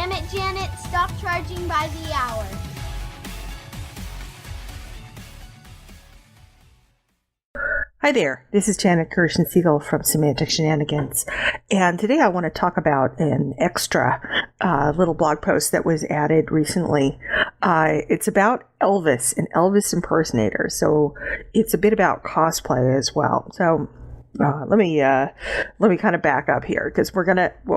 Damn it, Janet, stop charging by the hour. Hi there, this is Janet Kirshen-Siegel from Semantic Shenanigans, and today I want to talk about an extra little blog post that was added recently. It's about Elvis and Elvis impersonators, so it's a bit about cosplay as well. So let me kind of back up here, because what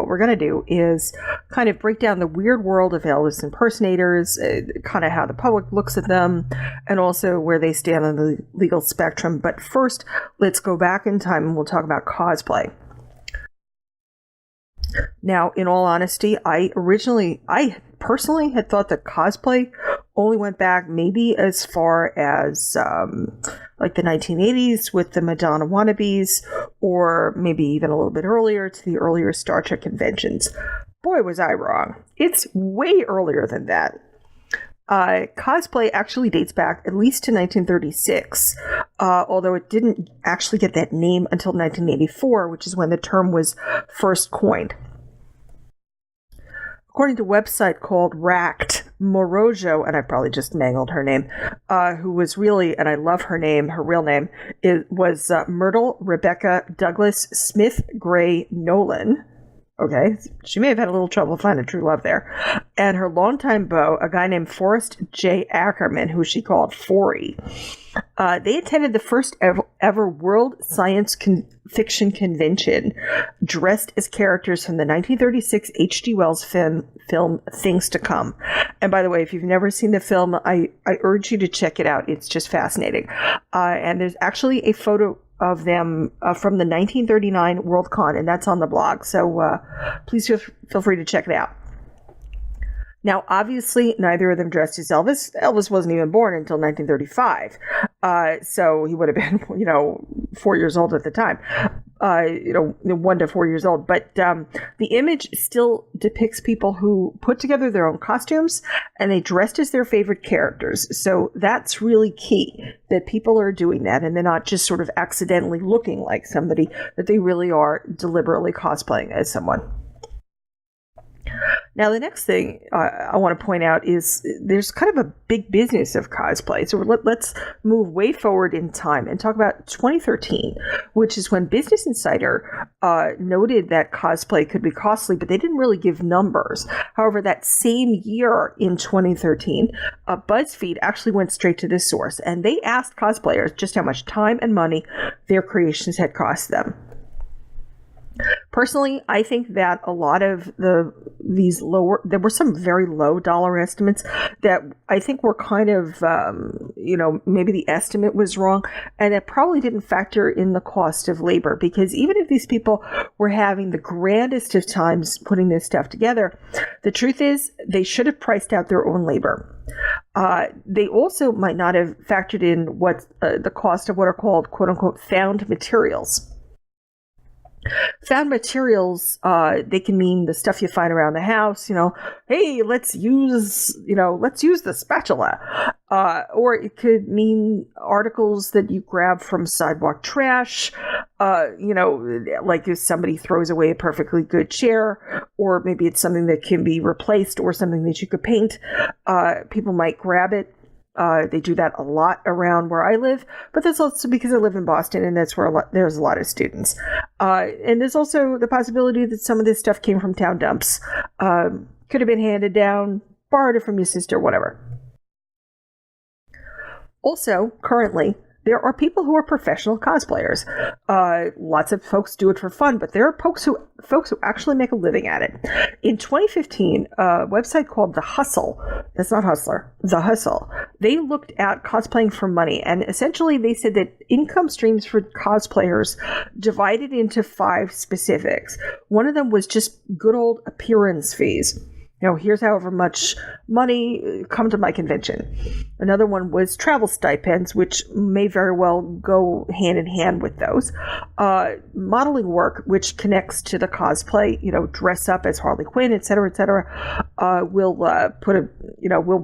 we're gonna do is kind of break down the weird world of Elvis impersonators, kind of how the public looks at them, and also where they stand on the legal spectrum. But first, let's go back in time and we'll talk about cosplay. Now, in all honesty, I personally had thought that cosplay only went back maybe as far as like the 1980s with the Madonna wannabes, or maybe even a little bit earlier to the earlier Star Trek conventions. Boy, was I wrong. It's way earlier than that. Cosplay actually dates back at least to 1936, although it didn't actually get that name until 1984, which is when the term was first coined. According to a website called Racked, Morojo, and I probably just mangled her name, who was really, and I love her name, her real name, was Myrtle Rebecca Douglas Smith Gray Nolan. Okay, she may have had a little trouble finding true love there. And her longtime beau, a guy named Forrest J. Ackerman, who she called Forry. They attended the first ever World Science Fiction Convention, dressed as characters from the 1936 H.G. Wells film Things to Come. And by the way, if you've never seen the film, I urge you to check it out. It's just fascinating. And there's actually a photo of them from the 1939 Worldcon, and that's on the blog. So please feel free to check it out. Now, obviously, neither of them dressed as Elvis. Elvis wasn't even born until 1935. So he would have been, 4 years old at the time. 1 to 4 years old. But the image still depicts people who put together their own costumes and they dressed as their favorite characters. So that's really key, that people are doing that and they're not just sort of accidentally looking like somebody, that they really are deliberately cosplaying as someone. Now, the next thing I want to point out is there's kind of a big business of cosplay. So let's move way forward in time and talk about 2013, which is when Business Insider noted that cosplay could be costly, but they didn't really give numbers. However, that same year in 2013, BuzzFeed actually went straight to this source, and they asked cosplayers just how much time and money their creations had cost them. Personally, I think that a lot of there were some very low dollar estimates that I think were kind of, maybe the estimate was wrong, and it probably didn't factor in the cost of labor, because even if these people were having the grandest of times putting this stuff together, the truth is they should have priced out their own labor. They also might not have factored in what the cost of what are called quote unquote found materials. Found materials, they can mean the stuff you find around the house, hey, let's use the spatula. Or it could mean articles that you grab from sidewalk trash, like if somebody throws away a perfectly good chair, or maybe it's something that can be replaced or something that you could paint. People might grab it. They do that a lot around where I live, but that's also because I live in Boston, and that's where there's a lot of students. And there's also the possibility that some of this stuff came from town dumps. Could have been handed down, borrowed it from your sister, whatever. Also, currently, there are people who are professional cosplayers. Lots of folks do it for fun, but there are folks who actually make a living at it. In 2015, a website called The Hustle, that's not Hustler, The Hustle, they looked at cosplaying for money, and essentially they said that income streams for cosplayers divided into 5 specifics. One of them was just good old appearance fees. Here's however much money, come to my convention. Another one was travel stipends, which may very well go hand in hand with those. Modeling work, which connects to the cosplay, dress up as Harley Quinn, et cetera, et cetera. We'll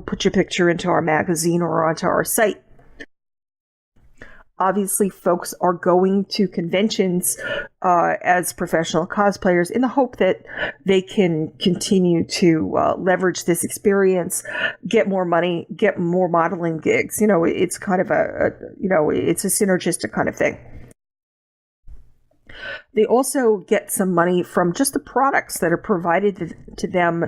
put your picture into our magazine or onto our site. Obviously, folks are going to conventions as professional cosplayers in the hope that they can continue to leverage this experience, get more money, get more modeling gigs. It's kind of it's a synergistic kind of thing. They also get some money from just the products that are provided to them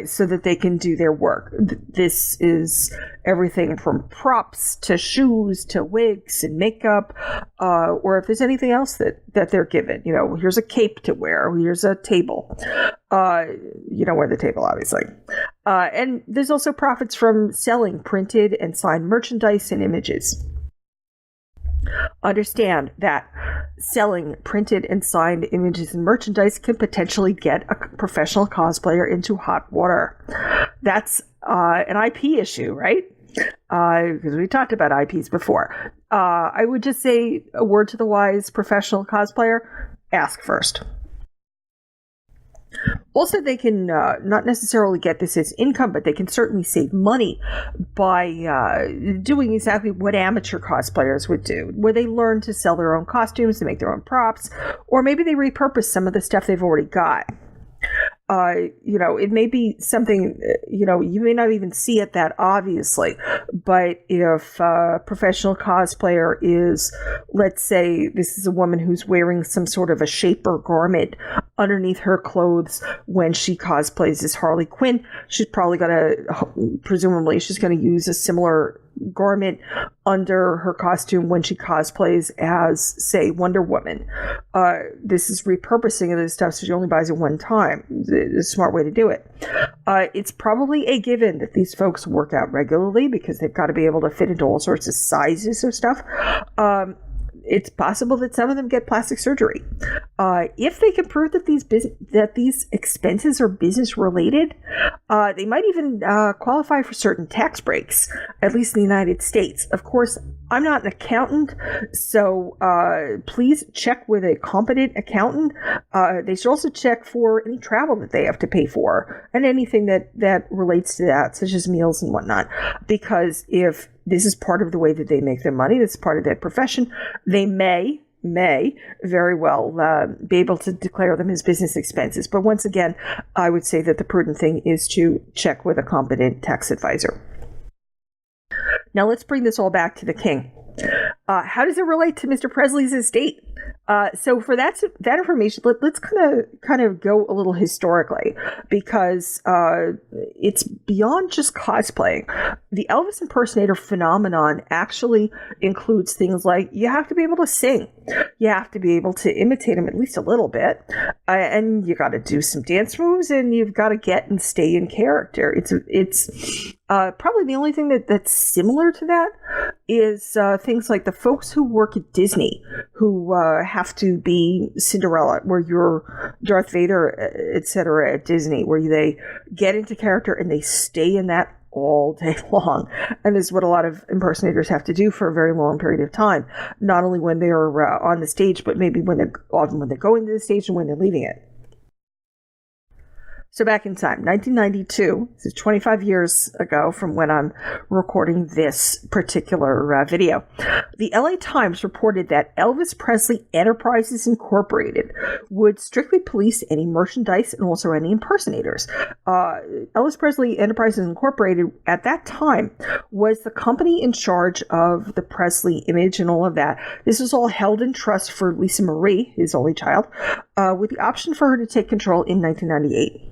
so that they can do their work. This is everything from props to shoes to wigs and makeup, or if there's anything else that they're given. Here's a cape to wear, here's a table. You don't wear the table, obviously. And there's also profits from selling printed and signed merchandise and images. Understand that selling printed and signed images and merchandise can potentially get a professional cosplayer into hot water. That's an IP issue, right? Because we talked about IPs before. I would just say a word to the wise professional cosplayer: ask first. Also, they can not necessarily get this as income, but they can certainly save money by doing exactly what amateur cosplayers would do, where they learn to sell their own costumes, to make their own props, or maybe they repurpose some of the stuff they've already got. It may be something, you may not even see it that obviously, but if a professional cosplayer is, let's say this is a woman who's wearing some sort of a shaper garment underneath her clothes when she cosplays as Harley Quinn, presumably she's going to use a similar garment under her costume when she cosplays as, say, Wonder Woman. This is repurposing of this stuff, so she only buys it one time. It's a smart way to do it. It's probably a given that these folks work out regularly because they've got to be able to fit into all sorts of sizes of stuff. It's possible that some of them get plastic surgery. If they can prove that these expenses are business related, they might even qualify for certain tax breaks, at least in the United States. Of course, I'm not an accountant, so please check with a competent accountant. They should also check for any travel that they have to pay for and anything that relates to that, such as meals and whatnot. Because if this is part of the way that they make their money, this is part of their profession, they may very well be able to declare them as business expenses. But once again, I would say that the prudent thing is to check with a competent tax advisor. Now let's bring this all back to the king. How does it relate to Mr. Presley's estate? So for that information, let's kind of go a little historically, because it's beyond just cosplaying. The Elvis impersonator phenomenon actually includes things like you have to be able to sing, you have to be able to imitate him at least a little bit, and you got to do some dance moves, and you've got to get and stay in character. It's probably the only thing that's similar to that is things like the folks who work at Disney who have to be Cinderella, where you're Darth Vader, etc. at Disney, where they get into character and they stay in that all day long. And this is what a lot of impersonators have to do for a very long period of time, not only when they're on the stage, but maybe often when they're going to the stage and when they're leaving it. So back in time, 1992, this is 25 years ago from when I'm recording this particular video. The LA Times reported that Elvis Presley Enterprises Incorporated would strictly police any merchandise and also any impersonators. Elvis Presley Enterprises Incorporated at that time was the company in charge of the Presley image and all of that. This was all held in trust for Lisa Marie, his only child, with the option for her to take control in 1998.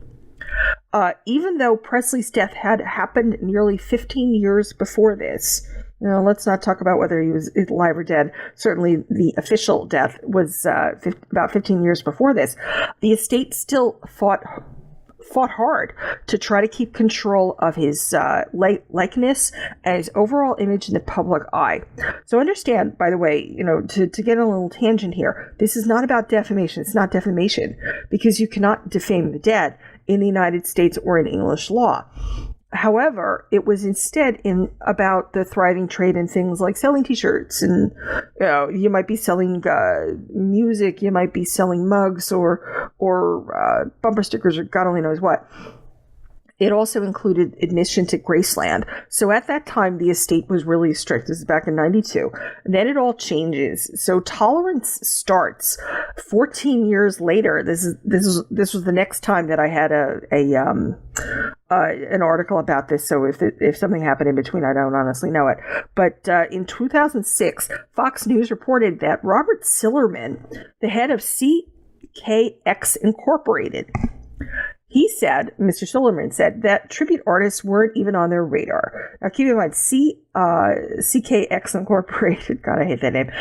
Even though Presley's death had happened nearly 15 years before this, let's not talk about whether he was alive or dead. Certainly the official death was about 15 years before this. The estate still fought hard to try to keep control of his likeness and his overall image in the public eye. So understand, by the way, to get a little tangent here, this is not about defamation. It's not defamation, because you cannot defame the dead in the United States or in English law. However, it was instead about the thriving trade in things like selling t-shirts, and you might be selling music, you might be selling mugs or bumper stickers, or God only knows what. It also included admission to Graceland. So at that time, the estate was really strict. This is back in 92. And then it all changes. So tolerance starts 14 years later. This was the next time that I had an article about this. So if something happened in between, I don't honestly know it. But in 2006, Fox News reported that Robert Sillerman, the head of CKX Incorporated, Mr. Sillerman said that tribute artists weren't even on their radar. Now, keep in mind, CKX Incorporated, God, I hate that name.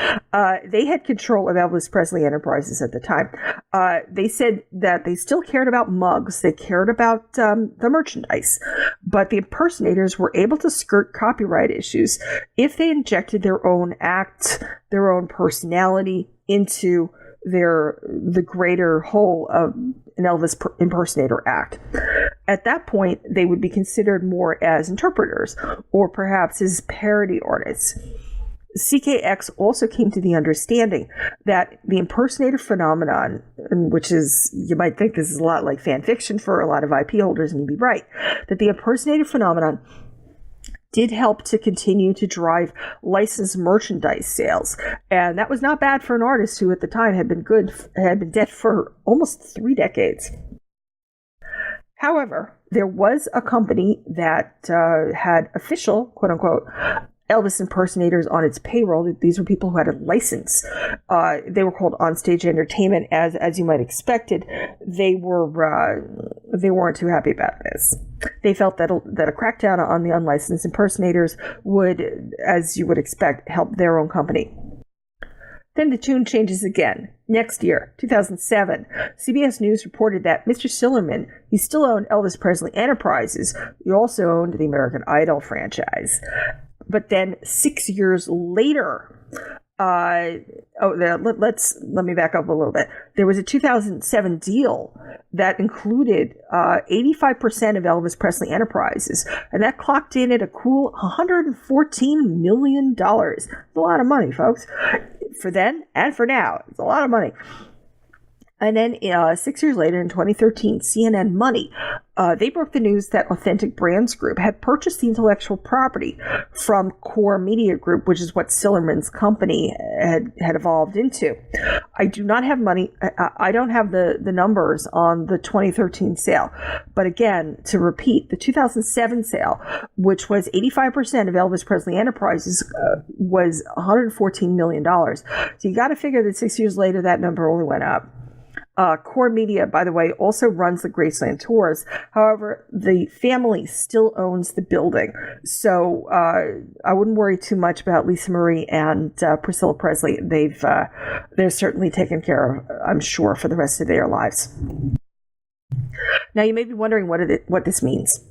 They had control of Elvis Presley Enterprises at the time. They said that they still cared about mugs. They cared about the merchandise. But the impersonators were able to skirt copyright issues if they injected their own act, their own personality into the greater whole of an Elvis impersonator act. At that point, they would be considered more as interpreters or perhaps as parody artists. CKX also came to the understanding that the impersonator phenomenon, which is, you might think this is a lot like fan fiction for a lot of IP holders, and you'd be right, that the impersonator phenomenon did help to continue to drive licensed merchandise sales. And that was not bad for an artist who at the time had been dead for almost 3 decades. However, there was a company that had official, quote unquote, Elvis impersonators on its payroll. These were people who had a license. They were called Onstage Entertainment, as you might expected. They weren't too happy about this. They felt that a crackdown on the unlicensed impersonators would, as you would expect, help their own company. Then the tune changes again. Next year, 2007, CBS News reported that Mr. Sillerman, he still owned Elvis Presley Enterprises. He also owned the American Idol franchise. But then 6 years later, let me back up a little bit. There was a 2007 deal that included 85% of Elvis Presley Enterprises, and that clocked in at a cool $114 million. It's a lot of money, folks. For then and for now, it's a lot of money. And then 6 years later, in 2013, CNN Money, they broke the news that Authentic Brands Group had purchased the intellectual property from Core Media Group, which is what Sillerman's company had evolved into. I do not have money. I don't have the numbers on the 2013 sale. But again, to repeat, the 2007 sale, which was 85% of Elvis Presley Enterprises, was $114 million. So you got to figure that 6 years later, that number only went up. Core Media, by the way, also runs the Graceland tours. However, the family still owns the building. So I wouldn't worry too much about Lisa Marie and Priscilla Presley. They're certainly taken care of, I'm sure, for the rest of their lives. Now, you may be wondering what this means.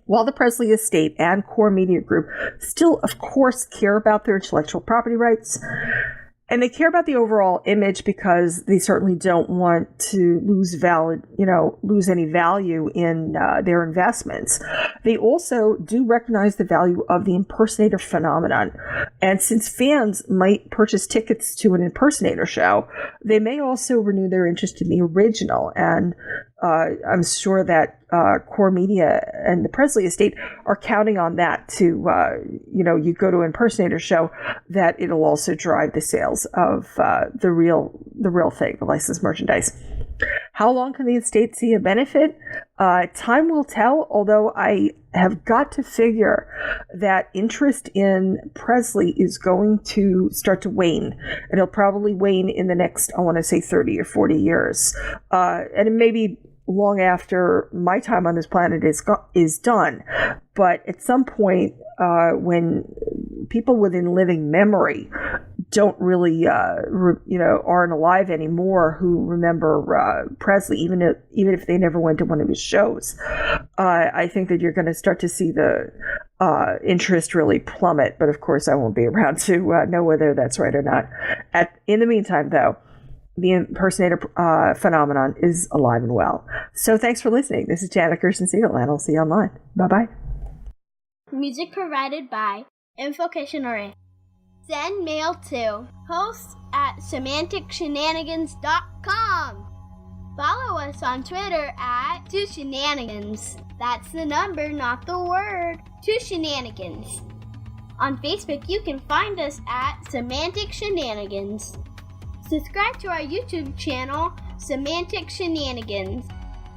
While the Presley estate and Core Media Group still, of course, care about their intellectual property rights, and they care about the overall image because they certainly don't want to lose any value in their investments. They also do recognize the value of the impersonator phenomenon. And since fans might purchase tickets to an impersonator show, they may also renew their interest in the original. And I'm sure that Core Media and the Presley estate are counting on that to, you go to an impersonator show, that it'll also drive the sales of the real thing, the licensed merchandise. How long can the estate see a benefit? Time will tell, although I have got to figure that interest in Presley is going to start to wane. And it'll probably wane in the next, I want to say 30 or 40 years. And it may be long after my time on this planet is done. But at some point, when people within living memory don't really, aren't alive anymore who remember Presley, even if they never went to one of his shows, I think that you're going to start to see the interest really plummet. But of course, I won't be around to know whether that's right or not. In the meantime, though, the impersonator phenomenon is alive and well. So thanks for listening. This is Janet Kirsten Siegel, and I'll see you online. Bye-bye. Music provided by Infocation. Send mail to hosts@semanticshenanigans.com. Follow us on Twitter at 2shenanigans. That's the number, not the word. 2shenanigans. On Facebook, you can find us at Semantic Shenanigans. Subscribe to our YouTube channel, Semantic Shenanigans.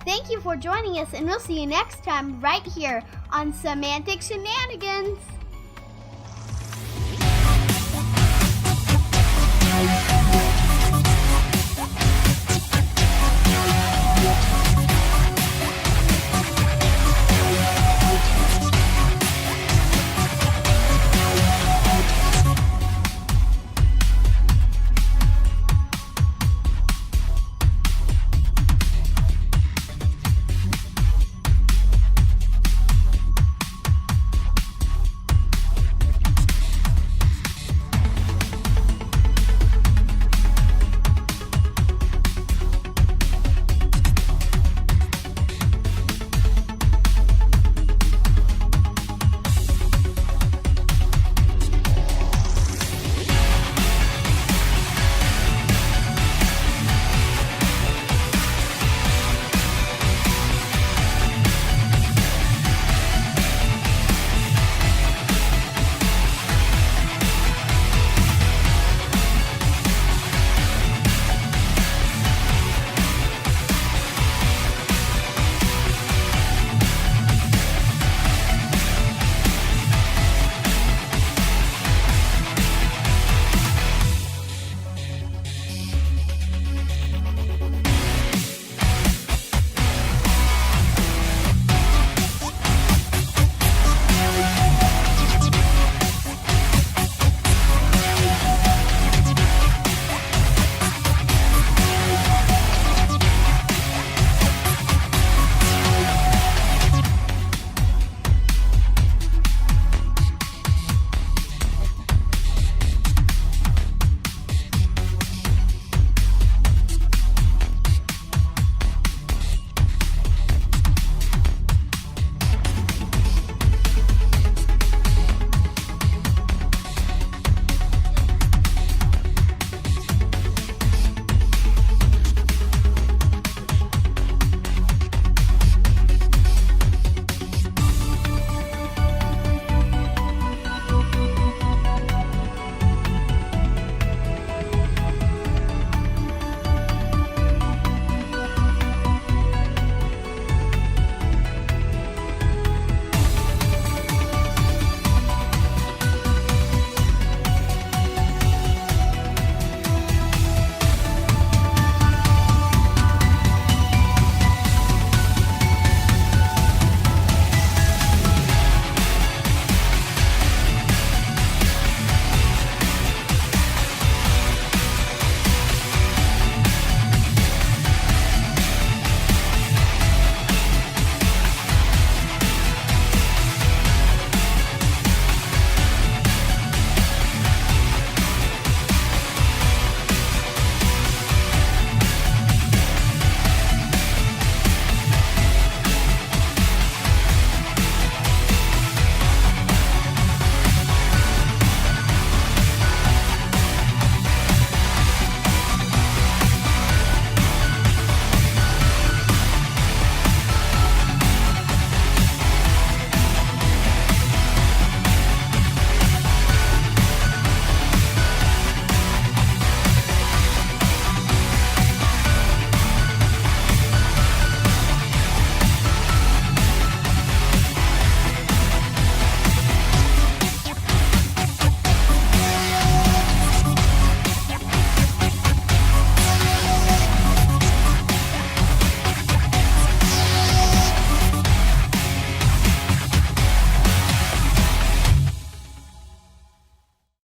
Thank you for joining us, and we'll see you next time right here on Semantic Shenanigans.